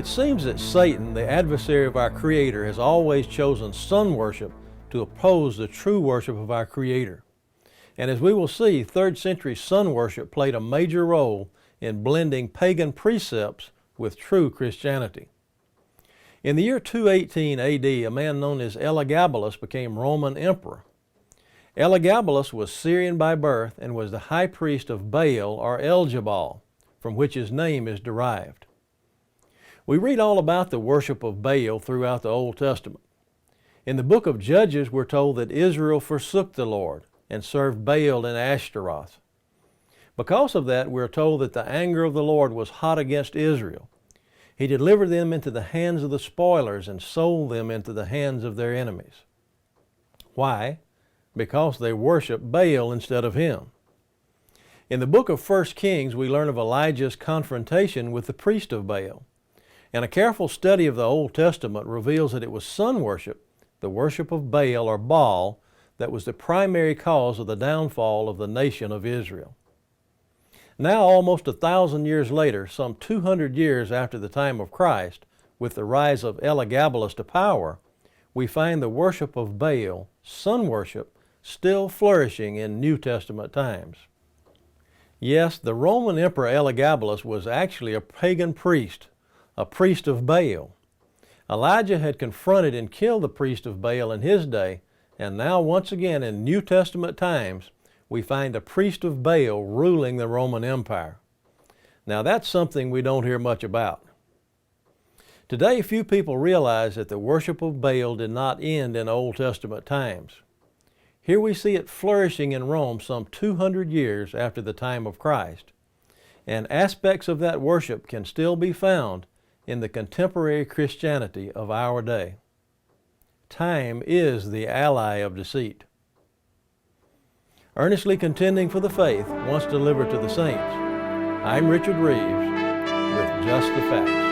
It seems that Satan, the adversary of our Creator, has always chosen sun worship to oppose the true worship of our Creator. And as we will see, 3rd century sun worship played a major role in blending pagan precepts with true Christianity. In the year 218 AD, a man known as Elagabalus became Roman emperor. Elagabalus was Syrian by birth and was the high priest of Baal or El-Jabal, from which his name is derived. We read all about the worship of Baal throughout the Old Testament. In the book of Judges, we're told that Israel forsook the Lord and served Baal and Ashtaroth. Because of that, we're told that the anger of the Lord was hot against Israel. He delivered them into the hands of the spoilers and sold them into the hands of their enemies. Why? Because they worshiped Baal instead of him. In the book of 1 Kings, we learn of Elijah's confrontation with the priest of Baal. And a careful study of the Old Testament reveals that it was sun worship, the worship of Baal or Baal, that was the primary cause of the downfall of the nation of Israel. Now, almost 1,000 years later, some 200 years after the time of Christ, with the rise of Elagabalus to power, we find the worship of Baal, sun worship, still flourishing in New Testament times. Yes, the Roman Emperor Elagabalus was actually a pagan priest, a priest of Baal. Elijah had confronted and killed the priest of Baal in his day, and now once again in New Testament times, we find a priest of Baal ruling the Roman Empire. Now that's something we don't hear much about. Today, few people realize that the worship of Baal did not end in Old Testament times. Here we see it flourishing in Rome some 200 years after the time of Christ, and aspects of that worship can still be found in the contemporary Christianity of our day. Time is the ally of deceit. Earnestly contending for the faith once delivered to the saints, I'm Richard Reeves with Just the Facts.